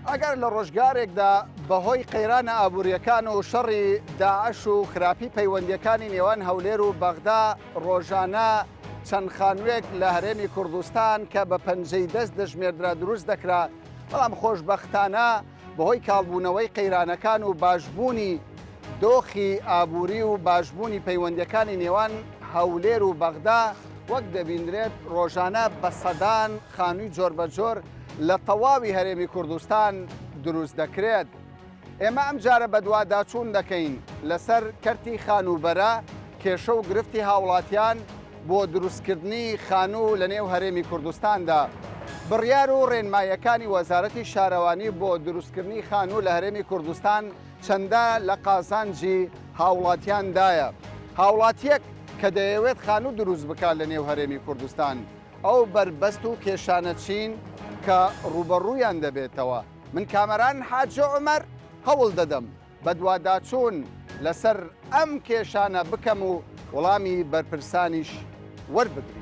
ئەگەر لە ڕۆژگارێکدا بەهۆی قەیرانە ئابوووریەکان و شەڕی داعش و خراپی پەیوەندیەکانی نێوان هەولێر و بەغدا ڕۆژانە چەند خانوویەک لە هەرێمی کوردستان کە بە پەنجەی دەست دەژمێردرا دروست دەکرا، بەڵام خۆشبەختانە بەهۆی کاڵبوونەوەی قەیرانەکان و باشبوونی دۆخی ئابووری و باشبوونی پەیوەندیەکانی نێوان هەولێر و بەغدا وەک دەبینرێت ڕۆژانە بە سەدان خانووی جۆر بە جۆر لە تەواوی هەرێمی کوردستان دروست دەکرێت. ئێمە ئەم جارە بە دوواداچوون دەکەین لەسەر کەرتی خانوبەرە کێشە و گرفتی هاوڵاتیان بۆ دروستکردنی خانوو لە نێو هەرێمی کوردستاندا. بڕیار و ڕێنمایەکانی وەزارەتی شارەوانی بۆ دروستکردنی خانوو لە هەرێمی کوردستان چەندە لە قازانجی هاوڵاتیاندایە. هاوڵاتیەک کە دەیەوێت خانوو دروست بکات لە نێو هەرێمی کوردستان ئەو بربەست و کێشانە چین کە ڕوبەڕوویان دەبێتەوە. من کامەران حاجە عومەر هەوڵ دەدەم بە دوواداچوون لەسەر ئەم کێشانە بکەم و وەڵامی بەرپرسانیش وەربگرین.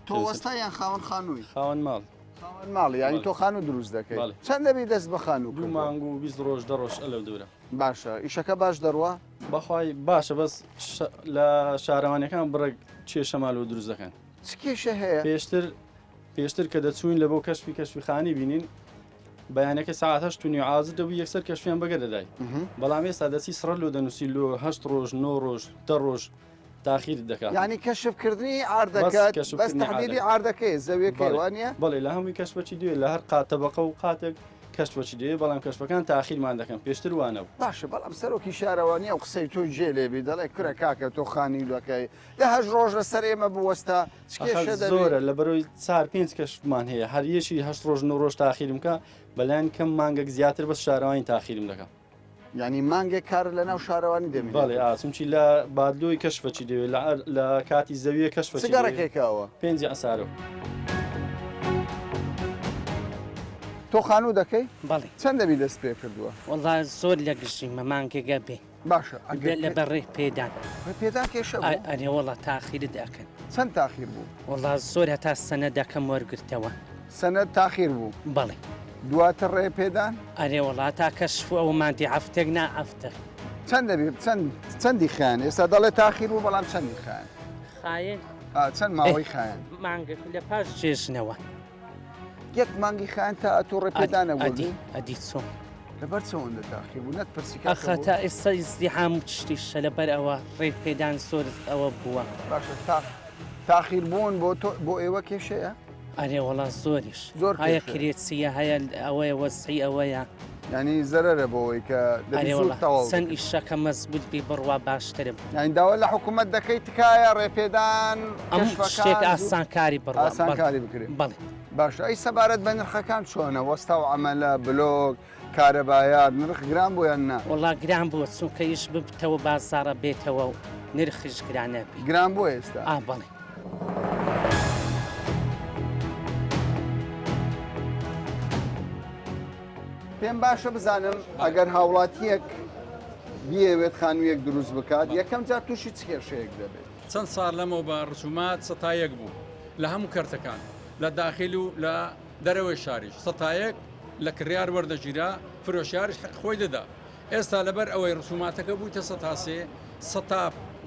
تۆ وەستایان خاوەن خانووی؟ خاوەن ماڵ. خاوەن ماڵ، یعنی تۆ خانوو دروست دەکەی. چەند دەبی دەست بە خانوو؟ 2 مانگ و 20 ڕۆژ 10 ڕۆژ ئەلەو دوورە. باشە، ئیشەکە باش دەڕوا؟ بەخوای باشە، بەس لە شارەوانەکان بڕێک کێشە ماڵەوە دروست دەکەن. چ کێشە هەیە؟ پێشتر کە دەچوین لە بۆ کەشفی خانی بینین بەیانەکە ساعت 8 و نیو عازر دەبوو یەکسەر کەشفیان بەگە دەدای. بەڵام ئێستا دەچی سڕە لۆ دەنووسی لۆ 8 ڕۆژ 9 ڕۆژ 10 ڕۆژ تاخیر دەکات. یعنی کەشفکردنی ئاردەکەت بەس تەحدیدی ئاردەکەی زەویەکەی وانە؟ بەڵێ لە هەمووی کەشفەچی دوێ لە هەر قاتەبەقە و قاتێک کەشفەچی دێ، بەڵام کەشفەکان تاخیرمان دەکەن پێشتر وانە بوو. باشە، بەڵام سەرۆکی شارەوانی ئەو قسەی تۆ جێ لێبی دەڵێ کرە کاکە تۆ خانیلەکەی لە 8 ڕۆژ لەسەر ئێمە بوەستا زۆرە لە بەرەوەی 4-5 کەشفمان هەیە، هەر یەکی 8 ڕۆژ 9 ڕۆژ تاخیرم کە بەلایەن کەم مانگێک زیاتر بەس شارەوانی تاخیرم دەکەم. ینی مانگێک کار لە ناو شارەوانی دەبێت؟ بەڵێ ئاسمچی لە بادلۆی کەشفەچی دەوێت لە کاتی زەویە کەشفەچی سگارەکێکەوە 5 ئەسارەوە. تۆ خانوو دەکەی؟ بەڵێ. چەند دەبی دەست پێ کردووە؟ وەڵا زۆر لە گشتیمە مانگێگە بێ. باشە، لە بەڕێ پێدان. پێدان کێشە بوو؟ ئەرێ وەڵا تاخیرت دەکەن. چەند تاخیر بوو؟ وەڵا زۆر هەتا سەنەدەکەم وەرگرتەوە. سەنەد تاخیر بوو؟ بەڵێ. دواتر ڕێ پێدان؟ ئەرێ وەڵا تا کەشف ئەو مادی هەفتێک نائەفتە. چەند دەبێت چەندی خیان؟ ئێستا دەڵێ تاخیر بوو بەڵام چەندی خیان؟ خایەن؟ چەند ماوەی خیان؟ مانگێک لە پاش جێژنەوە. یەک مانگی خیان تا ئەتۆ ڕێ پێدانە بوو؟ ئەدی چۆن؟ لەبەر چەوەندە تاخیر بوو نەتپرسی ئەخە تا ئێستا ئیزدیحام و تشتیشە لەبەر ئەوە ڕێ پێدان زۆر ئەوە بووە. باشە، تاخیر بوون بۆ ئێوە کێشەیە؟ ئەرێ وەڵا زۆریش زۆر هەیە کرێچیە هەیە ئەوەیە وەسعی ئەوەیە. ینی زەرەرە بۆەوەی کە سەن ئیشەکە مەزبوط بی بڕوا باشترم. یانی داوا لە حکوومەت دەکەی تکایە ڕێپێدان شتێک ئاسانکاری بڕوا ئاسانکاری بکرێت. بەڵێ. باشە، ئەی سەبارەت بە نرخەکان چۆنە؟ وەستا و ئەمەلە بلۆک کارەبایات نرخ گران بۆیان نا؟ وەڵا گران بووە چونکە ئیش ببتەوە بازاڕە بێتەوە و نرخیش گرانە بی. گران بووە ئێستا؟ بەڵێ. پێم باشە بزانم ئەگەر هاوڵاتیەک بیەوێت خانوویەک دروست بکات یەکەم جار تووشی چ کێشەیەک دەبێت؟ چەند ساڵ لەمەوە بە ڕسومات سەتایەک بوو لە هەموو کەرتەکان لە داخل و لە دەرەوەی شاریش سەتایەک لە کڕیار وەردەگیرا فرۆشیاریش خۆی دەدا. ئێستا لەبەر ئەوەی ڕسوماتەکە بوویتە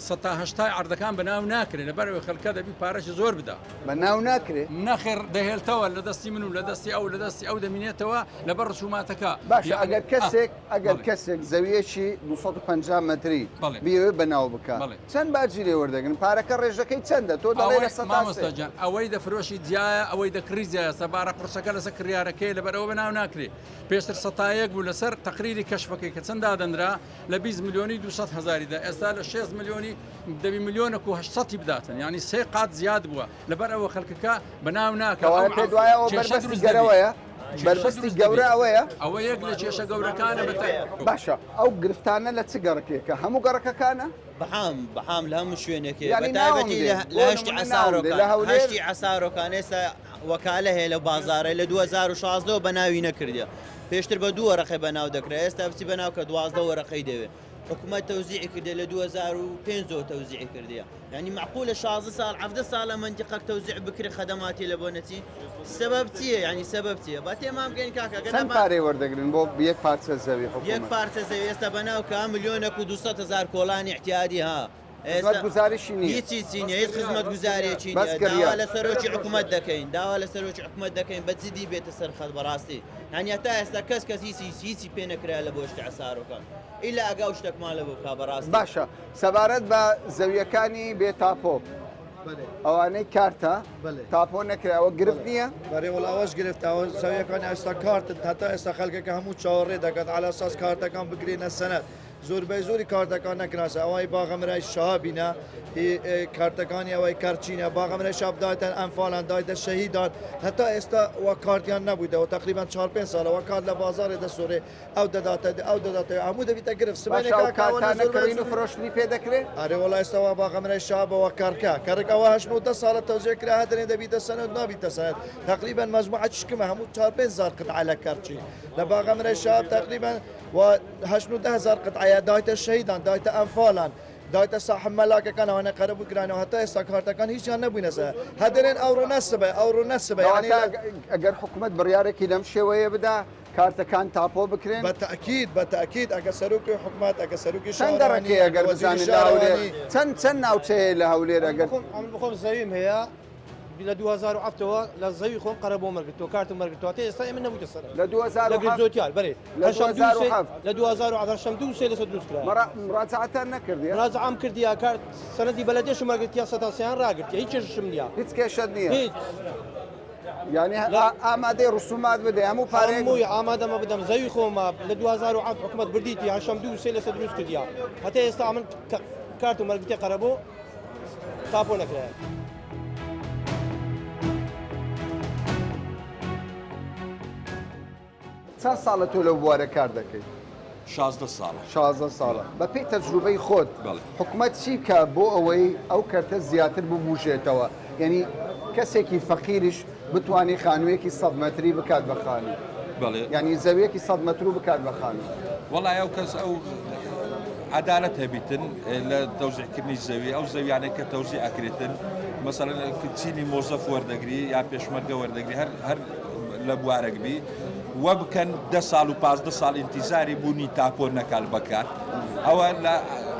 180 عەردەکان بەناو ناکرێت لەبەر ئەوەی خەڵکە دەبی پارەشی زۆر بدا. بەناو ناکرێت؟ نەخێر دەهێڵتەوە لە دەستی من و لە دەستی ئەو لە دەستی ئەو دەمینێتەوە لەبەر ڕسوماتەکە. باشە، ئەگەر کەسێک زەویەکی 250 مەتری بیەوێ بەناو بکات چەند باجی لێ وەردەگرن؟ پارەکە ڕێژەکەی چەندە؟ تۆ دەڵێ لە مامۆستاجان ئەوەی دەفرۆشی جیایە ئەوەی دەکری جایە سەبارە قورسەکە لەسەر کڕیارەکەی لەبەر ئەوە بەناو ناکرێت. پێشتر سەتایەک بوو لەسەر تەقریری کەشفەکەی کە چەند دادەنرا لە 20 ملیۆنی 200 هەزاریدا، ئێستا لە 6 ملیۆنی 10 ملیۆنە و 800 بداتن، ینی 3 قات زیاد بووە لەبەر ئەوە خەڵکەکە بەناو ناکەوە. پێ دوایەوە بەربەستی گەرەوەیە؟ بەربەستی گەورە ئەوەیە؟ ئەوە یەک لە کێشە گەورەکانە باشە، ئەو گرفتانە لە چ گەڕکێکە؟ هەموو گەڕەکەکانە؟ بەحام لە هەموو شوێنێکی بەتایبەتی لە هەشتی عەسارۆکان ئێستا وەکالە هەیە لە بازارە لە 2016 بە ناوی نەکردە پێشتر بە 2 وەرەقەی بەناو دەکرێت ئێستا بچی بەناو کە 12 وەرەقەی دەوێت حکوومەت تەوزیعی کردێ لە 2005 تەوزیعی کردیە یعنی معقولە 16 ساڵ 17 ساڵە منطقەک تەوزیع بکرێ خەدەماتی لە بۆ نەچی سبب چییە یعنی سبب چییە با تێمام بگەین کاکە چەند پارەی وەردەگرن بۆ یەک پارچە زەوی یەک پارچە زەوی ئێستا بەناو کە 1,200,000 کۆڵانی احتیادی ها گوزاریشی نییە هیچی چینە هیچ خزمەت گوزارێکی داوا لە سەرۆکی حکوومەت دەکەین داوا لە سەرۆکی حکوومەت دەکەین بە جدی بێتە سەر خەت بەڕاستی هەنیا تا ئێستا کەس هیچی پێ نەکرا لە بۆ شتە عسارۆکان ئیلا ئەگاو شتێکمان لە بۆ بکا بەڕاستی باشە سەبارەت بە زەویەکانی بێتاپۆ ئەوانەی کارتە تاپۆ نەکراوە گرفت نییە بەڕێوەڵاوەش گرفتەوە زەویەکان ئێستا کارتن هەتا ئێستا خەڵکەکە هەموو چاوەڕێ دەکات ئالاساس کارتەکان بگرێنە سەنەت زۆربەی زۆری کارتەکان نەکراسە ئەوەی باغەمرای شابینە کارتەکانی ئەوەی کارچینە باغەمرای شابدایتەن ئەمفالان دایتە شەهیدان هەتا ئێستا وە کارتیان نەبوویدەوە تقریبان 4-5 ساڵەوە کات لە بازارێ دەسۆرێ ئەو دەداتە هەموو دەبیتە گرفت سبێنەکەین و فرۆشتنی پێ دەکرێت ئارێوەڵا ئێستاوا باغەمرای شابەوە کارکە کارێکەوە 10 ساڵە تەوزیعکرا هەدرێ دەبیتە سەنەد نابیتە سەنەد تقریبا مەجموعە چشکمە هەموو 4-5 قطعە لە کارچی لە باغەمرای شاب تقریبا و 10,000 قطعە دایتە شەهیدان دایتە ئەمفالان دایتە ساحب مەلاکەکانەوەنە قەرە بگرانەوە هەتا ئێستا کارتەکان هیچیان نەبووینەسە هەدرێن ئەوڕۆ نەسبە ئەگەر حکوومەت بڕیارێکی لەم شێوەیە بدا کارتەکان تاپۆ بکرێن بەتەکید ئەگە سەرۆکی حکوومەت ئەگە سەرۆکی شەندەڕەکەی ئەگەر بزانین چەند ناوچەیە لە هەولێر ئەگەر بخۆم زەویم هەیە لە 2007ەوە لە زەوی خۆم قەرە بۆ مەرگتەوە کارتم مەرگتەوە تا ئێستا ئێمە نەبوویتە سەر لە 2007 زۆتیار بەێ لە 2007 سێ لەسەر دروست کرا مڕاجعەتان نەکردی ڕازعام کردیا کارت سەنەدی بەلەدێش مەرگتیا سەتاسییان ڕاگرتیا هیچ چێشم نییە هیچ کێشت نییە هیچ یعنی ئامادەی ڕسومات بدە هەموو پارەمووی ئامادەمە بدەم زەوی خۆمە لە 2007 حکوومەت بردیتی هەشەم دوو سێ لەسەر دروست کردیا هەتا ئێستا من کارت و مەرگتێ قەرە بۆ تاپۆ نەکرایە چەند ساڵە تۆ لەو بوارە کار دەکەیت 16 ساڵە بە پێی تەجروبەی خۆت حکوومەت چی کە بۆ ئەوەی ئەو کەرتە زیاتر ببوژێتەوە یعنی کەسێکی فەقیریش بتوانێت خانوویەکی 100 مەتری بکات بە خانی ینی زەویەکی 100 مەتر و بکات بە خانی وڵای ئەو کەس ئەو عدالەت هەبیتن لە تەوزیعکردنی زەوی ئەو زەویانەی کە تەوزیع ئەکرێتن مەسەڵەن چینی مۆزەف وەردەگری یا پێشمەرگە وەردەگری هەر لە بوارەکبی وە بکەن 10 ساڵ و 15 ساڵ ئینتیزاری بوونی تاپۆ نەکال بکات ئەوە لە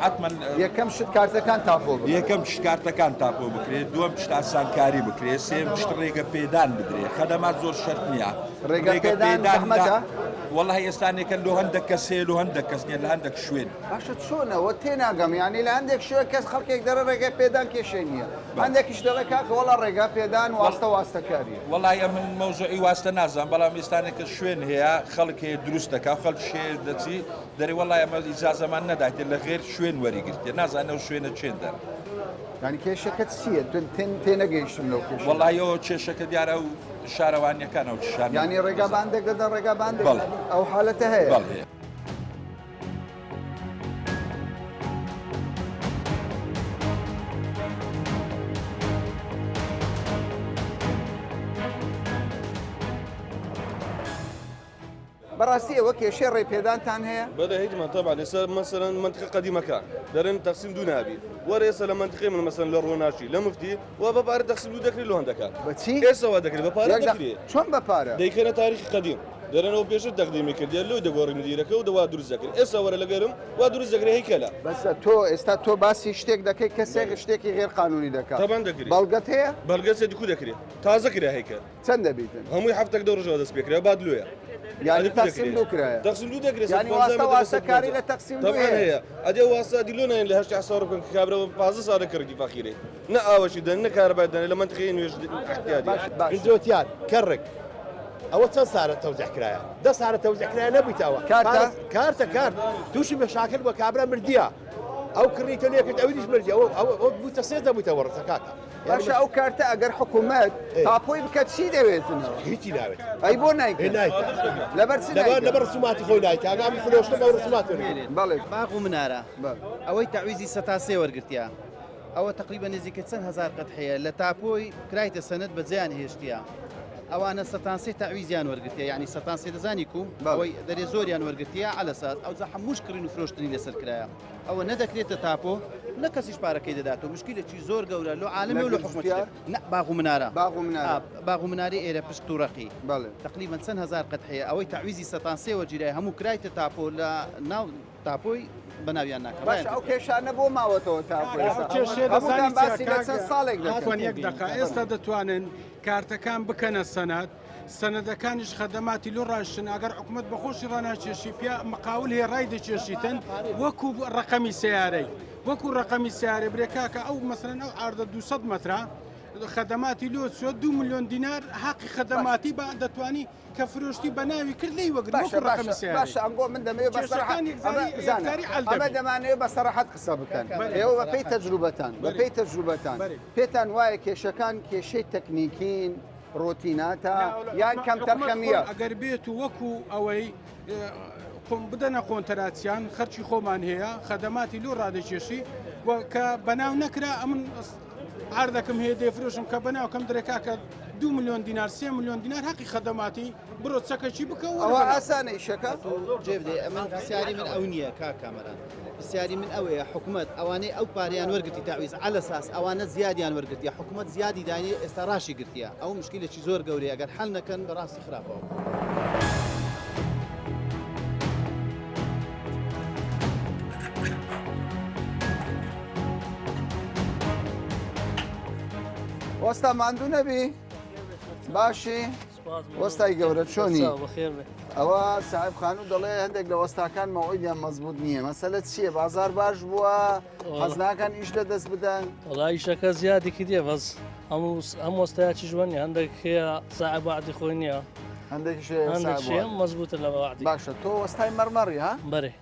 عتمەن یەکەم شت کارتەکان تاپۆ یەکەم کارتەکان تاپۆ بکرێت دووەم شت ئاسانکاری بکرێت سێم شت ڕێگە پێدان بدرێت خەدەمات زۆر شەرت نییە ڕێگە پێدان والله ئێستانێکە لە هەندێک کەسێ و هەندێک کەس نیە لە هەندێک شوێن باشە چۆنەوە تێناگەم یانی لە هەندێک شوێ کەس خەڵکێک دەرە ڕێگە پێدان کێشێ نییە هەندێکیش دەڵێ کاکە وەڵا ڕێگا پێدان واستەکاری وڵایە من مەوزوعی واستە نازان بەڵام ئێستانێکە شوێن هەیە خەڵک هەیە دروست دەکا خەڵک شێر دەچی دەری وڵایە مە ئیجازەمان نەدایێت لە غێر شوێن وەریگرتێ نازانە و شوێنە چێن دەر ینی کێشەکەت چییە تێنەگەیشتم لەو کێش وڵایەوە کێشەکە دیارە و شارەوانیەکانە و چشان ینی ڕێگا باندێک دەدەن ڕێگا باندێک ئەو حالەتە هەیە بەڕاستی ئەوە کێشێ ڕێپێدانتان هەیە؟ بەڵێ هیچمان طبعا ئێستا مەسەرەن منطقە قەدیمەکان دەرن تەقسیم دوو نابی وەرە ئێستا لە منطقەی من مەسەن لە ڕۆناشی لە مفتی و بە پارە تەقسیم دوو دەکرێت لە هەندەکان بەچی؟ ئێستاوا دەکرێت بە پارە دەکرێت چۆن بە پارە؟ دەیکەنە تاریخی قەدیم دەرەنەوە پێشتر تەقدیمی کردیان لەو دەگۆڕی مدیرەکە و دەوا دروست دەکرێت ئێستا وەرە لەگەرم وا دروست دەکرێت هیکەلە بەسە تۆ ئێستا تۆ باسی شتێک دەکەی کەسێک شتێکی غێر قانونی دەکات تەبان دەکرێت بەڵگەت هەیە؟ بەڵگە سێدیکو دەکرێت تازە کرا هیکە چەند دەبیتن؟ هەمووی هەفتێک دە ڕۆژەوە دەست پێکرا بعد لویە یعنی تەقسیم دوو کرایە تەقسیم دوو دەکرێت یعنی واستەکاری لە تەقسیم دوو هەیە ئەدێ واستا دیلۆنایان لە هەشتی حساب بکەن کە کابرەوە 15 ساڵە کردی فەقیرێ نە ئاوەشی دەن نە کارەبای دەن لە منطقەی نوێژ احتیاجی زۆتیان کەڕێک ئەوە چەند سارە تەوزیع کرایە 10 سارە تەوزیع کرایە نەبییتەوە کارتە کارت تووشی مەشاکل بە کابرا مردیە ئەو کڕی تۆ لێکرد ئەوی دیش مردی ئەو بوتە سێ دەبوویتەوە ڕسەکاکە باشە ئەو کارتە ئەگەر حکوومەت تاپۆی بکات چی دەوێتنەوە هیچی ناوێت ئەی بۆ نایکرد لەبەر ڕسوماتی خۆی نایکە ئاگامی فرۆشتە بە ڕسومات بەڵێ باق و منارە ئەوەی تەعویزی سەتاسێ وەرگرتیا ئەوە تقریبا نزیکە چەند هزار قەتحەیە لە تاپۆی کرایتە سەنەت بە جیان هێشتیە ئەوانە سەتانسێ تەعویزیان وەرگرتیە یعنی سەتانسێ دەزانی و ئەوەی دەرێ زۆریان وەرگرتیە علەساس ئەوجا هەمووش کڕین و فرۆشتنی لەسەر کرایە ئەوە نەدەکرێتە تاپۆ نە کەسیش پارەکەی دەداتەوە مشکلێکی زۆر گەورە لۆ عالمی و لە حکومەت باغ و منارە باغ و مناری ئێرە پشت تووڕەقی تقریبا چەند هزار قەتحەیە ئەوەی تەعویزی سەتانسێ وەرگیرای هەموو کرایتە تاپۆ لە ناو تاپۆی بەناویان ناکە باش ئەو کێشانە بۆ ماوەتەوە تا ئێستا دەتوانن کارتەکان بکەنە سەنەت سەنەدەکانیش خەدەماتی لۆ ڕاشن ئەگەر حکومت بەخۆشی ڕناکێشی پیا مقاول هێ ڕای دەکێشیتن وەکو ڕقەمی سیارەی وەکو ڕقەمی سیارە برێکاکە ئەو مەسەرەن ئەو ئاردە 200 مەترا خەدەماتی لۆ 2 میلیۆن دینار حەقی خەدەماتی بە دەتوانی کە فرۆشتی بە ناوی کرد لی وەگر باش ئەنگۆ من دەمەوێت ئەمە دەمانەوێت بە سەرەحەت قسە بکەن ئێوە بەپێی تەجروبەتان بەپێی تەجروبەتان پێتان وایە کێشەکان کێشەی تەکنیکین ڕۆتیناتە یان کەم تەرخەمیە ئەگەر بێت و وەکو ئەوەی بدەنە قۆنتەراتیان خەرچی خۆمان هەیە خەدەماتی لۆ ڕادەکێشی کە بەناو نەکرا ئەمن ئاردەکەم هەیە دەیفرۆشم کە بەناو کەم دەرێکاکە 2 میلیۆن دینار 3 میلیۆن دینار حەقی خەدەماتی بڕۆ چەکەچی بکەوە ئەوە ئاسانە ئیشەکە جێبدێ ئەمە پرسیاری من ئەو نییە کامەران پرسیاری من ئەوەیە حکومت ئەوانەی ئەو پاریان وەرگرتی تاویز على ساس ئەوانە زیادیان وەرگرتیە حکومت زیادی دانی ئێستا ڕاشی گرتیە ئەو مشکلێکی زۆر گەورەیە ئەگەر حەل نەکەن بەڕاستی خراپەوە وەستا ماندوو نەبی باشی وەستای گەورە چۆنی ئەوە ساحب خانوو دەڵێ هەندێک لە وەستاکان مەوعیدیان مەزبوط نییە مەسەلە چییە بازار باش بووە حەزناکان ئیش لە دەست بدەن وڵای ئیشەکە زیادێکی دێ بەس هەم وەستایکی ژوەنی هەندێک هەیە ساعب وعدی خۆی نییە هەندێکشێ مەزبوطە لە وعدی باشە تۆ وەستای مەرمەڕی ها بەرێ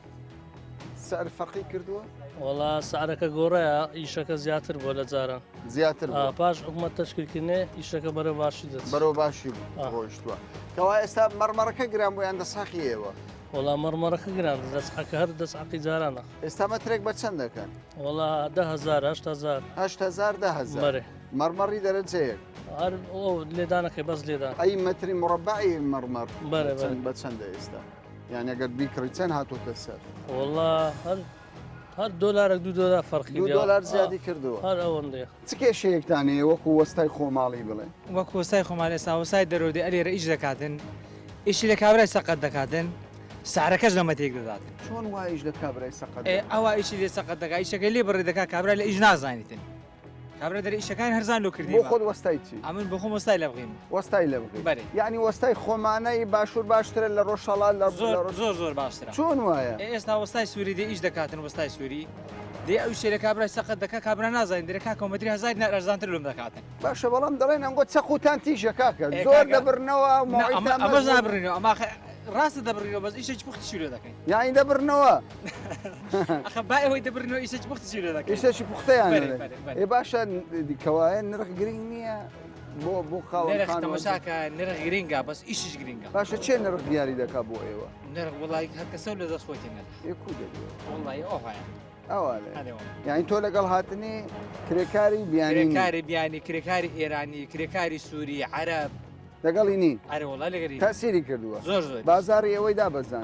سەر فەرقی کردووە وڵا سعرەکە گۆڕەیە ئیشەکە زیاتر بۆ لە جاران زیاتر پاش حکومەت تەشکیلکردنێ ئیشەکە بەرە باشی دەست بەرەو باشی ڕۆیشتووە کەوا ئێستا مەرمەڕەکە گران بۆیان دەساقی ئێوە وڵا مەرمەڕەکە گران دەستحەکە هەر دەستعقی جارانە ئێستا مەترێک بە چەند دەکەن وڵا 10,000 بەرێ مەرمەڕی دەرەجەیەک لێدانەکەی بەس لێدان ئەی مەتری مڕبعی مەرمەڕ بەرێ بە چەندە ئێستا یعنی ئەگەر بیکڕی چەند هاتوۆتە سەر وڵا هەر دۆلارێک $2 فەرقی $2 زیادی کردووە هەر ئەوەندەیە چ کێشەیەکتانەیە وەکو وەستای خۆماڵی بڵێ وەکو وەستای خۆماڵی ئێستا وەستای دەرۆدی ئەلێرە ئیش دەکاتن ئیشی لە کابرای سەقەت دەکاتن سعرەکەش لەمە تێک دەداتن چۆن وایش لە کابرای سەقەت ئەوە ئیشی لێ سەقەت دەکات ئیشەکە لێ بڕێ دەکات کابرا لە ئیش نازانیتن کابرا دەرە ئیشەکان هەرزان لۆ کردی بۆ خۆت وەستای چی ئەمن بۆ خۆم وەستای لە بغیم وەستای لە بغی بەرێ یعنی وەستای خۆمانەی باشوور باشترە لە ڕۆژهەڵات لە زۆر باشترە چۆن وایە ئێستا وەستای سووری دێ ئیش دەکاتن وەستای سووری دێ ئەو شێ لە کابرای سەقەت دەکات کابرا نازانین دەرەکا کۆمەتری 1000 دینار ئەرزانتر لۆم دەکاتن باشە بەڵام دەڵێن ئەنگۆ چەقوتان تیژە کاکە زۆر دەبرنەوە ئەمە نابڕینەوە ئەما ڕاستە دەبڕینەوە بەس ئیشێکی پوختشی لێ دەکەین یانی دەبرنەوە ئەخە با ئەوەی دەبرنەوە ئیشێکی پوختشی لێ دەکەین ئیشێکی پوختەیان ێ باشە کەوایە نرخ گرنگ نییە بۆ خاوەن تەماشاکە نرخ گرینگە بەس ئیشیش گرینگە باشە چێ نرخ دیاری دەکات بۆ ئێوە نرخ وڵای هەر کەسە لە دەست خۆی تێنێت وڵای ئەوهایە یعنی تۆ لەگەڵ هاتنی کرێکاری بیانی کرێکاری ئێرانی کرێکاری سووری عەرەب لەگەڵی نی تاسیری کردووە زۆر بازاری ئەوەی دابەزان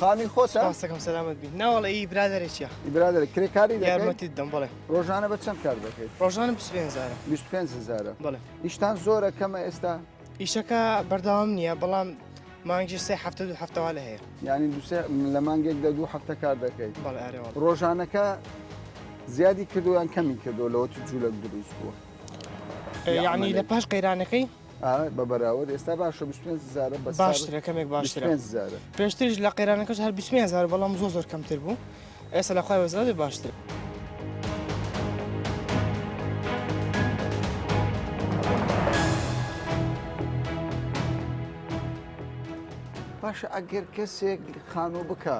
خانی خۆتەکەم سەلامت بین ناوەڵی برادێکیە برادر کرێکاری یارمەتی دەم بڵێ ڕۆژانە بە چەند کار دەکەیت ڕۆژانە 25,000 بڵێ ئیشتان زۆرە کەمە ئێستا ئیشەکە بەردەوام نییە بەڵام مانگی 3 هەفتە 2 هەفتەوە لە هەیە ینی لە مانگێکدا 2 هەفتە کار دەکەیت ڕۆژانەکە زیادی کردویان کەمی کردو لەوە جوولەک دروست بووە یعنی لە پاش قەیرانەکەی بە بەراورد ئێستا باشە 25,000 باشترە کەمێک باشترە پێشتریش لە قەیرانەکەش هەر 20,000 بەڵام زۆر کەمتر بوو ئێستا لە خوای وەزارەتی باشتر باشە ئەگەر کەسێک خانوو بکە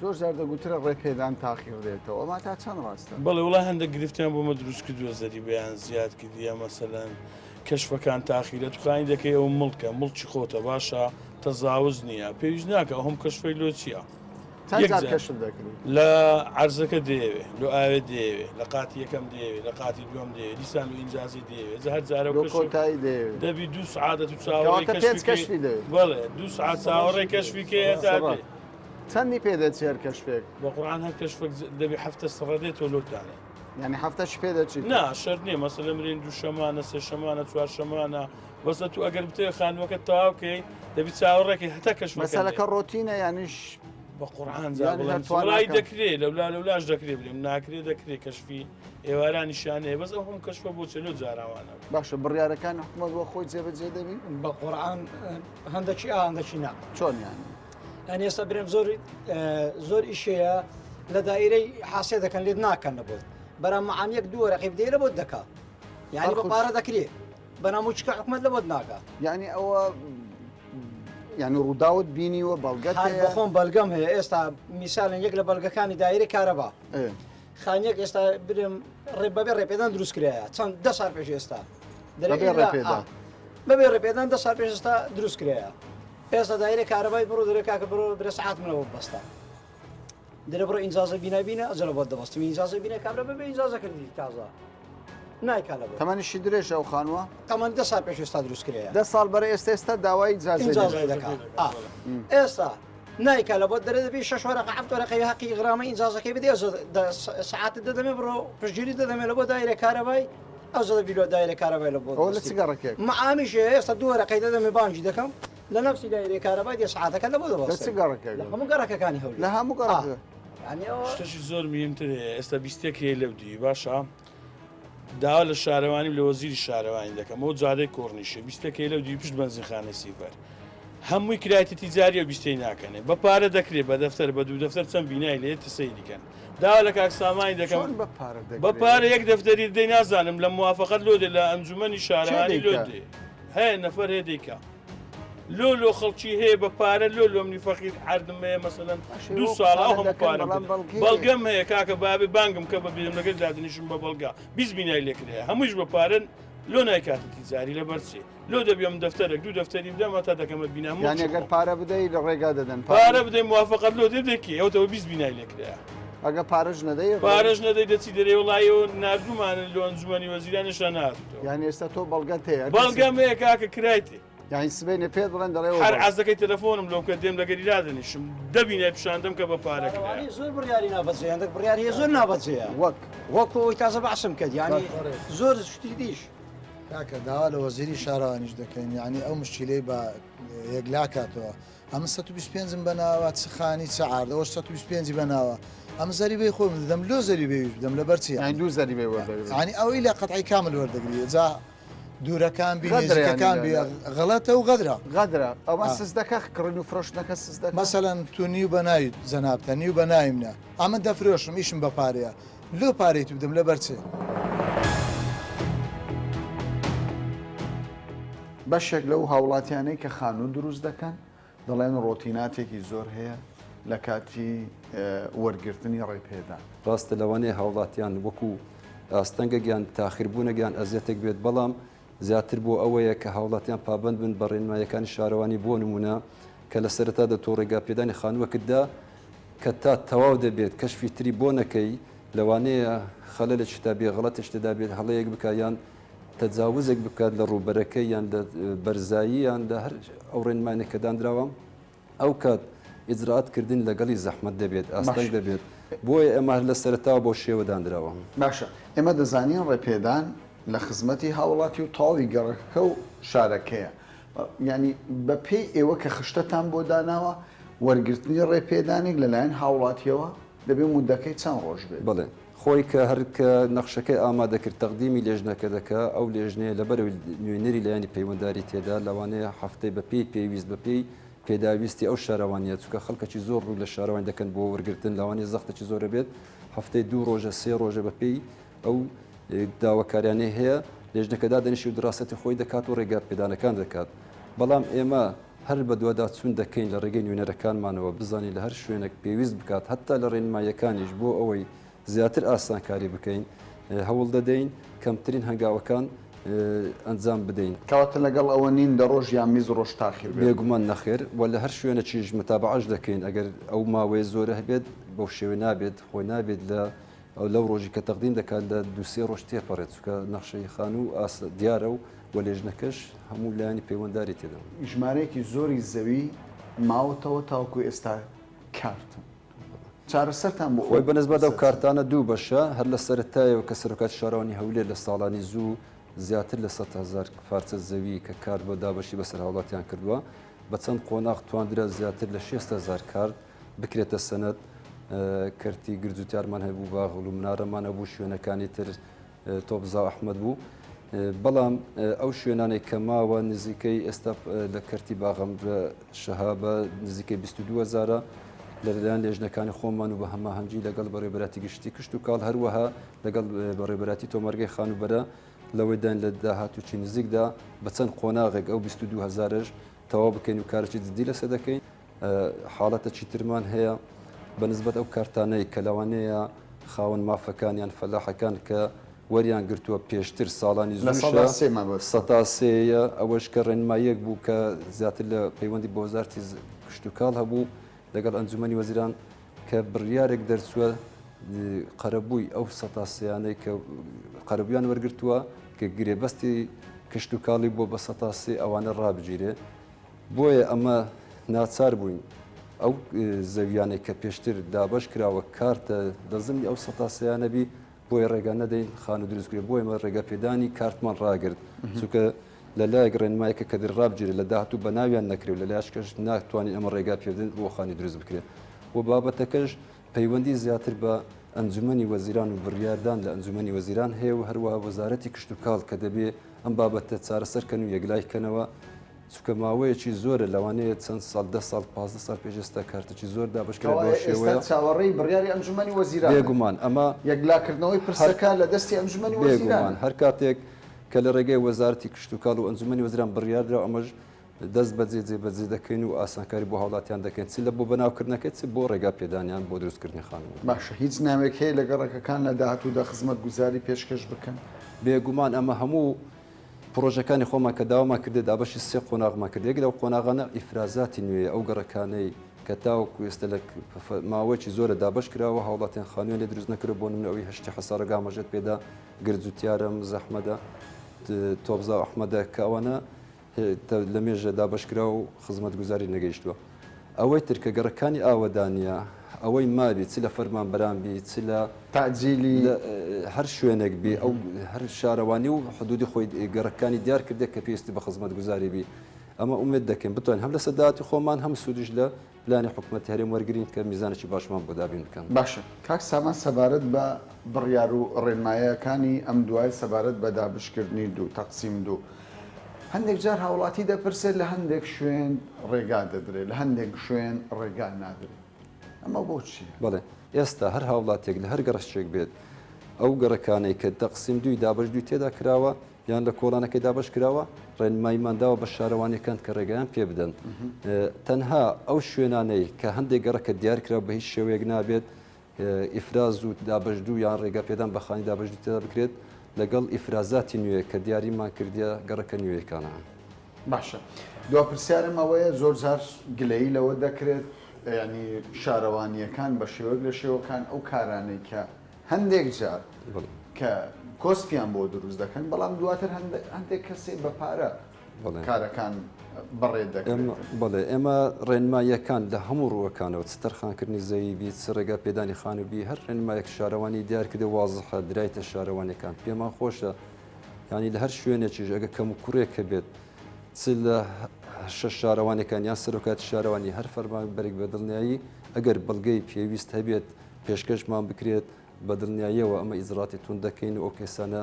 زۆر زار دەگوترە ڕێپێدان تاخیر دێتەوە ئەما تا چەند ڕاستە بەڵێ وڵای هەندێک گرفتیان بۆمە دروست کردووە زەری بەیان زیاد کردیە مەسەلەن کەشفەکان تاخیرە توخانی دەکەی ئەو مڵکە مڵکی خۆتە باشە تەزاوز نییە پێویست ناکە ئەو هەم کەشفەی لۆ چییە چەند جار کەشف دەکرێت لە عەرزەکە دەیەوێ لە ئاوێ دەیەوێ لە قاتی یەکەم دەیەوێ لە قاتی دووەم دەیەوێ دیسان و ئینجازی دەیەوێت هەر جارە کۆتایی دەیەوێت دەبی 2 سعادەت و چاوەڕێی کەشفی دەوێت بەڵێ 2 سعات چاوەڕێی کەشفی کێ تا بێ چەندی پێدەچێت هەر کەشفێک بە قورئان هەر کەشفێک دەبی هەفتە سڕەدێتەوە لۆتانێ یعنی هەفتەش پێ دەچیت نا شەرت نییە مەسەلە مرین 2 شەمانە 3 شەمانە 4 شەمانە بەسە تو ئەگەر بتێ خانووەکە تەواوکەی دەبی چاوەڕێکی هەتا کەشف مەسەلەکە ڕۆتینە یانیش بە قورئان زای دەکرێت لە لەولاش دەکرێت بڵێم ناکرێت دەکرێت کەشفی ئێوارانی شانەیە بەس ئەو هەم کەشفە بۆ چەلۆ جاراوانە باشە بڕیارەکان حکومەت بۆ خۆی جێبەجێ دەبی بە قورئان هەندێکی هەندێکی نا چۆن یانی ئەنی ئێستا برێم زۆر ئیشەیە لە دایرەی حاسێ دەکەن لێت ناکەن نەبوت بەرام معامیەک دووە ڕقیب دێ لە بۆت دەکا یعنی بە پارە دەکرێت بەناموچکە حکومەت لە بۆت ناکە یعنی ئەوە یعنی ڕووداوت بینیوە بەڵگەت بەخۆم بەڵگەم هەیە ئێستا میساڵن یەک لە بەڵگەکانی دایرەی کارەبا خانیەک ئێستا برێم بەبێ ڕێپێدان دروست کرایە چەند 10 سال پێش ئێستا بەبێ ڕێپێدان 10 سال پێش ئێستا دروست کرایە ئێستا دایرە کارەبای بڕۆ دەرێکاکە بڕۆ برە سعات منەوە بەستە دەرە بڕۆ ئینجازە بینابینە ئەجەلە بۆ دەبەستم ئینجازە بینە کابرا بەبێ ئینجازە کردی تازە نایکالە تەمەنیشی درێژە ئەو خانووە تەمەن 10 سال پێش ئێستا دروست کرایە 10 سال بەرە ئێستا داوای ئینجازە دەکات ئێستا نایکالە بۆ دەرە دەبێت 6 وەرەقە 7 وەرەقەی حەقی غرامە ئینجازەکەی بدێ سعاتت دەدەمێ بڕۆ پشتگیری دەدەمێ لە بۆ دایرە کارەبای ئەو زەدە بیلۆ دایرە کارەبای لە بۆ لە چگەڕێکێک معامیش ئێستا 2 وەرەقەی دەدەمێ بانگی دەکەم لە نفسی دایرە کارەبای دێ سعاتەکە لە بۆ دەبەستێت لە چگەڕێکێک لە هەموو گەڕەکەەکانی هەول لە هەموو گەڕەکە شتێکی زۆر میمتر هەیە ئێستا بیستێک هەیە لەو دی باشە داوا لە شارەوانی لە وەزیری شارەوانی دەکەم ئەو جادەی کۆڕنیشە بیستێک هەیە لەو دی پشت بەنزینخانەی سیفەر هەمووی کرایەتی تیجاری و بیستەی ناکەنێ بە پارە دەکرێت بە دەفتەر بە دوو دەفتەر چەند بینای لێت تسەی دیکەن داوا لە کاک سامانی دەکەم بە پارە یەک دەفتەری دەی نازانم لە موافقەت لۆ دێ لە ئەنجومەنی شارەوانی لۆ دێ هەیە نەفەر هەیە دەیکا لۆ خەڵکی هەیە بە پارە لۆ منی فەقیر عردم هەیە مەسەلەن 2 ساڵ ئەو هەموو پارەم بەڵگەم هەیە کاکە بابێ بانگم کە بە بێم لەگەر دادنیشم بە بەڵگا 20 بینای لێکرێ هەمووش بە پارەن لۆ نایکاتی تیجاری لە بەرچێ لۆ دەبێم دەفتەرێک 2 دەفتەری بدەمە تا دەکەمە بینام یعنی ئەگەر پارە بدەی لە ڕێگا دەدەن پارە بدەی موافقەت لۆ دێکی ئەوتەوە 20 بینای لێکرێ ئەگە پارەش نەدەی پارەش نەدەی دەچی دەرێ وڵایەوە نردومانە لە ئەنجومەنی وەزیرانیشان ناتوە یعنی ئێستا تۆ بەڵگەت هەیە بەڵگەم هەیە کاکە کرایتی یعنی سبەینە پێت بڵێن دەڵێ هەر عەزەکەی تەلەفۆنم لەو کە دێم لەگەری دادەنیشم دەبینێ پیشاندەم کە بە پارەکە زۆر بڕیاری نابەجێ هەندێک بڕیاری زۆر نابەجێە وەکەوەی تازە بەعسم کرد یعنی زۆر شتی دیش کاکە داوا لە وەزیری شارەوانیش دەکەین یعنی ئەو مشکلەی بە یەکلا کاتەوە ئەمە 125 بەناوە چ خانی چ عاردەوە 125 بەناوە ئەم زەریبەی خۆم دەدەم لۆ زەریبەی بدەم لەبەرچی دوو زەریبێ وەردەگرێت ینی ئەوەی لە قەتعی کامل وەردەگریت جا دوورەکان بینەکان غەڵەتە و غەدرە ئەوە سزدەکە کڕن و فرۆشتەکە سزدە مەسەلەن تو نیو بە ناویت جەنابتە نیو بە ناویمە ئەمە دەفرۆشم ئیشم بە پارەیە لۆ پارەیت بدەم لەبەرچێ بەشێک لەو هاوڵاتیانەی کە خانوو دروست دەکەن دەڵێن ڕۆتیناتێکی زۆر هەیە لە کاتی وەرگرتنی ڕێپێدان ڕاستە لەوانەیە هاوڵاتیان وەکو ئاستەنگە گیان تاخیربوونە گیان ئەزیەتێک بێت بەڵام زیاتر بۆ ئەوەیە کە هاوڵاتیان پابند بن بە ڕێنمایەکانی شارەوانی بۆ نمونە کە لە سەرەتادا تۆ ڕێگاپێدانی خانووەکتدا کە تا تەواو دەبێت کەشفی تری بۆ نەکەی لەوانەیە خەلە لە شتا بێ غەڵەتش تێدا بێت هەڵەیەک بکایان تەجاوزێک بکات لە ڕووبەرەکەی یان بەرزایی یان هەر ئەو ڕێنمانێکە دانراوە ئەو کات ئیجرعاتکردن لەگەڵی زەحمەت دەبێت ئاستەنگ دەبێت بۆیە ئەمە لە سەرەتاوە بۆ شێوەدانراوە باشە ئێمە دەزانین ڕێپێدان لە خزمەتی هاوڵاتی و تاڵی گەڕەکە و شارەکەیە ینی بە پێی ئێوە کە خشتتان بۆ داناوە وەرگرتنی ڕێپێدانێک لەلایەن هاوڵاتیەوە دەبێت مودەکەی چەند ڕۆژ بێت بڵێ خۆی کە هەرکە نەخشەکەی ئامادەکرد تەقدیمی لێژنەکە دەکە ئەو لێژنەیە لەبەرەوەی نوێنەری لایەنی پەیوەندداری تێدا لەوانەیە هەفتەی بەپێی پێویست بەپێی پێداویستی ئەو شارەوانیە چکە خەڵکەی زۆر ڕوو لە شارەوانی دەکەن بۆ وەرگرتن لەوانەیە زەختێکی زۆرە بێت هەفتەی 2 ڕۆژە 3 ڕۆژە بەپێی ئەو داواکاریانەی هەیە لێژنەکەدا دەنیشی و دراسەتی خۆی دەکات و ڕێگا پێدانەکان دەکات بەڵام ئێمە هەر بە دووەدا چون دەکەین لە ڕێگەی نوێنەرەکانمانەوە بزانین لە هەر شوێنێک پێویست بکات هەتا لە ڕێنمایەکانیش بۆ ئەوەی زیاتر ئاسانکاری بکەین هەوڵ دەدەین کەمترین هەنگاوەکان ئەنجام بدەین کەواتە لەگەڵ ئەوە نین دە ڕۆژ یان میز ڕۆژ تاخیر بێگومان نەخێر و لە هەر شوێنە چیش متابعەش دەکەین ئەگەر ئەو ماوەیە زۆرە هەبێت بەو شێوە نابێت خۆی نابێت لە لەو ڕۆژی کە تەقدیم دەکات لە دوسێ ڕۆژ تێپەڕێت چکە نەخشەی خان و دیارە و وەلێژنەکەش هەموو لایانی پەیوەندداری تێدا ژمارەیەکی زۆری زەوی ماوەتەوە تاوکو ئێستا کارتم چارەسەرتان بۆ خۆی بەنسبەت ئەو کارتانە دوو بەشە هەر لە سەرەتایەوە کە سەرۆکات شارەوانی هەولێر لە ساڵانی زوو زیاتر لە 100,000 پارچە زەوی کە کار بۆ دابەشی بەسەر هاوڵاتیان کردووە بە چەند قۆناغ توانرا زیاتر لە 6,000 کارت بکرێتە سەنەت کەرتی گرجوتیارمان هەبوو باغڵ و منارەمان هەبوو شوێنەکانی تر تۆبزا ئەحمەد بوو بەڵام ئەو شوێنانەی کە ماوە نزیکەی ئێستا لە کەرتی باغەمرە شەهابە نزیکەی 22,000 لەلایەن لێژنەکانی خۆمان و بە هەماهەنگی لەگەڵ بەڕێبەراتی گشتی کشت و کاڵ هەروەها لەگەڵ بەڕێبەراتی تۆمەرگەی خانوبەرە لەوەیدان لە داهاتوچی نزیکدا بە چەند قۆناغێک ئەو 22,000ش تەواو بکەین و کارێکی جدی لەسەر دەکەین حاڵەتە چیترمان هەیە بەنسبەت ئەو کارتانەی کە لەوانەیە خاوەن مافەکانیان فەلاحەکان کە وەریان گرتووە پێشتر ساڵانی زوشە ئەوەش کە ڕێنمایەک بوو کە زیاتر لە پەیوەندی بۆ وەزارەتی کشت و کاڵ هەبوو لەگەڵ ئەنجومەنی وەزیران کە بڕیارێک دەرچووە قەرەبووی ئەو سەتاسیانەی کە قەرەبویان وەرگرتووە کە گرێبەستی کشت و کاڵی بۆ بە سەتاسی ئەوانە ڕابگیرێ بۆیە ئەمە ناچار بووین ئەو زەویانێک کە پێشتر دابش کراوە کارتە دەزمی ئەو سەتاسیانەبی بۆی ڕێگا نەدەین خان و دروستکرێ بۆی ئمە ڕێگە پێدانی کارتمان ڕاگرت چونکە لەلایەک ڕێنمایەکە کە ڕابگیرێت لە داهاتوو بە ناویان نەکرێت لە لاشکەش ناتوانین ئەمە ڕێگا پێدەن بۆ خانی دروست بکرێت بۆ بابەتەکەش پەیوەندی زیاتر بە ئەنجومەنی وەزیران و بڕیاردان لە ئەنجومەنی وەزیران هەیە و هەروەها وەزارەتی کشت و کاڵ کە دەبێ ئەم بابەتە چارەسەرکەن و یەکلایکەنەوە چونکە ماوەیەکی زۆرە لەوانەیە چەند ساڵ 10 ساڵ 15 سال پێشستا کارتێکی زۆر دابشکرا بۆ شێوەیە چاوەڕێی بڕیاری ئەنجومەنی وەزیران بێگومان ئەمە یەکلاکردنەوەی پرسەکە لە دەستی ئەنجومەنی وەزیران هەر کاتێک کە لە ڕێگەی وەزارەتی کشت و کاڵ و ئەنجومەنی وەزیران بڕیاردرا ئەمەش دەست بەجێ جێبەجێ دەکەین و ئاسانکاری بۆ هاوڵاتیان دەکەین چی لە بۆ بەناوکردنەکەی چ بۆ ڕێگا پێدانیان بۆ دروستکردنی خانەوە باشە هیچ نامێک هەیە لە گەڕەکەکان لە داهاتوودا خزمەت گوزاری پێشکەش بکەن بێگومان ئەمە هەموو پرۆژەکانی خۆمان کە داوامان کردێت دابەشی سێ قۆناغمان کرد یەک لەو قۆناغانە ئیفرازاتی نوێیە ئەو گەڕەکانەی کە تاوەکو ئێستا لە ماوەیەکی زۆرە دابش کراوە هاوڵاتیان خانوێن لێ دروست نەکرد بۆ نمونە ئەوی هەشتی حەسارەگا مەژێت پێدا گرجوتیارە زەحمەدە تۆبزا ئەحمەدە کە ئەوانە لە مێژە دابشکرا و خزمەت گوزاری نەگەیشتووە ئەوەی ترکە گەڕەکانی ئاوەدانە ئەوەی مابی چ لە فەرمان بەرامبی چ لە تاجیلی هەر شوێنێک بی ئەو هەر شارەوانی و حدودی خۆی گەڕەکانی دیار کردێک کە پێویستی بە خزمەت گوزاری بی ئەمە ئومێد دەکەین بتوانین هەم لە سەداتی خۆمان هەم سوودش لە پلانی حکوومەتی هەرێم وەرگین کە میزانێکی باشمان بۆ دابین بکەن باشە کاک سامان سەبارەت بە بڕیار و ڕێنمایەکانی ئەم دوای سەبارەت بە دابشکردنی دوو تەقسیم دوو هەندێک جار هاوڵاتی دەپرسێت لە هەندێک شوێن ڕێگا دەدرێت لە هەندێک شوێن ڕێگا نادرێت ئەمە بۆچی بڵێ ئێستا هەر هاوڵاتێک لە هەر گەڕشتێک بێت ئەو گەڕەکانەی کە تەقسیم دوی دابش دوی تێدا کراوە یان لە کۆڵانەکەی دابش کراوە ڕێنماییمانداوە بە شارەوانەکان کە ڕێگەیان پێ بدەن تەنها ئەو شوێنانەی کە هەندێک گەڕەکە دیار کراوە بە هیچ شێوەیەک نابێت ئیفراز و دابش دوو یان ڕێگا پێدان بەخانی دابش دوی تێدا بکرێت لەگەڵ ئیفرازاتی نوێ کە دیاریمان کردیە گەڕەکە نوێیەکانە باشە دو پرسیارم ئەوەیە زۆر جار گلەیی لەوە دەکرێت ینی شارەوانیەکان بە شێوەک لە شێوەکان ئەو کارانەی کە هەندێک جار کە کۆسپیان بۆ دروست دەکەن بەڵام دواتر هەندێک کەسێ بە پارە کارەکان بەڕێ دەکەن بڵێ ئێمە ڕێنماییەکان لە هەموو ڕووەکانەوە تەرخانکردنی زەویبی ڕێگا پێدانی خانوبی هەر ڕێنمایەک شارەوانی دیارکردە وازحە درایتە شارەوانەکان پێمان خۆشە ینی لە هەر شوێنێکیش ئەگە کەم و کوڕێکە بێت چ لە شەش شارەوانەکان یان سەرۆکاتی شارەوانی هەر فەرمان بەرێک بە دڵنیایی ئەگەر بەڵگەی پێویست هەبێت پێشکەشمان بکرێت بە دڵنیاییەوە ئەمە ئیزراتی تون دەکەین و ئەو کێسانە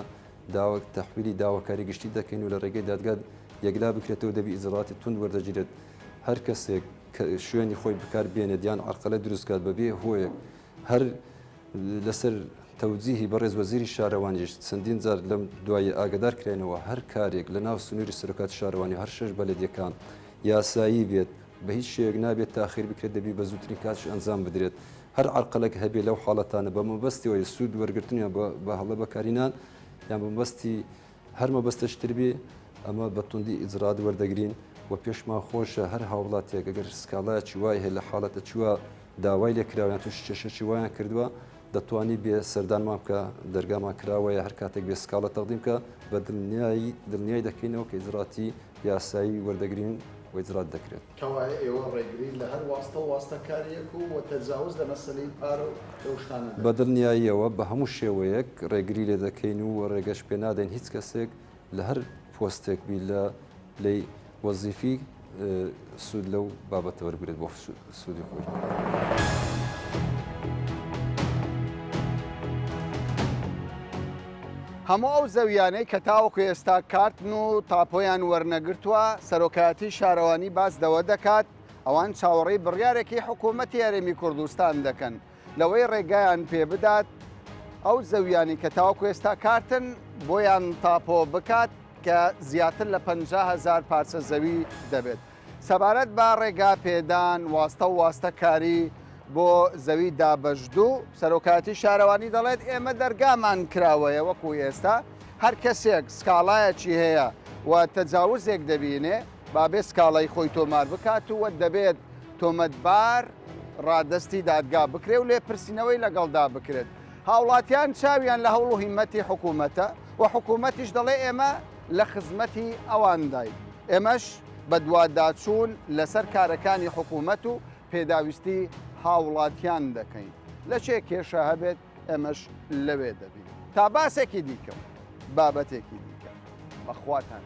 داوە تەحویلی داواکاری گشتی دەکەین و لە ڕێگەی دادگات یەکلا بکرێتەوە دەبی ئیزراتی تون وەردەگیرێت هەر کەسێک شوێنی خۆی بکار بێنێت یان عەرقەلە دروستکات بەبێ هۆیەک هەر لەسەر تەوجیهی بەڕێز وەزیری شارەوانیش چەندین جار لەم دوای ئاگدار کرێنەوە هەر کارێک لە ناو سنووری سەرۆکات شارەوانی هەر شەش بەلەدیەکان یاسایی بێت بە هیچ شێک نابێت تاخیر بکرێت دەبی بە زووترین کاتش ئەنجام بدرێت هەر عەرقەلێک هەبێ لەو حاڵەتانە بە مەبەستیەوەی سوود وەرگرتنیان بە هەڵە بەکارینان یان بەمبەستی هەر مەبەستەشتر بێ ئەمە بەتوندی ئیجرات وەردەگرین و پێشمان خۆشە هەر هاوڵاتێک ئەگەر سکاڵایەکی وای هەیە لە حاڵەتە چووە داوای لێکراویان توش کێشەی وایان کردووە دەتوانی بێ سەردانمان بکە دەرگامان کراوەیە هەر کاتێک بێ سکاڵە تەقدیم کە بە دڵنیای دەکەینەوە کە ئیجراتی یاسایی وەردەگرین و ئیجرات دەکرێت کەوایە ئێوە ڕێگرین لە هەر واستە واستەکاریەک و تەجاوز لە مەسەلەی پارە و شتانە بە دڵنیاییەوە بە هەموو شێوەیەک ڕێگری لێ دەکەین و ڕێگەش پێ نادەین هیچ کەسێک لە هەر پۆستێک بی لە لی وەزیفی سوود لەو بابەتە وەربگرێت بۆ سوودی خۆی. هەموو ئەو زەویانەی کە تاوەکو ئێستا کارتن و تاپۆیان وەرنەگرتووە سەرۆکایەتی شارەوانی باس دەوە دەکات ئەوان چاوەڕێی بڕیارێکی حکوومەتی هەرێمی کوردستان دەکەن لەوەی ڕێگایان پێ بدات ئەو زەویانی کە تاوەکو ئێستا کارتن بۆیان تاپۆ بکات کە زیاتر لە 50,000 پارچە زەوی دەبێت. سەبارەت بە ڕێگا پێدان واستە و واستەکاری بۆ زەوی دابەشدوو سەرۆکایەتی شارەوانی دەڵێت ئێمە دەرگامان کراوەیە وەکو ئێستا هەر کەسێک سکاڵایەکی هەیە و تەجاوزێک دەبینێ بابێ سکاڵای خۆی تۆمار بکات و دەبێت تۆمەتبار ڕادستی دادگا بکرێ و لێ پرسیینەوەی لەگەڵدا بکرێت. هاوڵاتیان چاویان لە هەوڵ و هیمەتی حکوومەتە و حکوومەتیش دەڵێ ئێمە لە خزمەتی ئەواندای ئێمەش بە دوواداچوون لەسەر کارەکانی حکوومەت و پێداویستی هاوڵاتیان دەکەین لە چێ کێشە هەبێت ئەمەش لەوێ دەبین تا باسێکی دیکەم بابەتێکی دیکە بەخواتان.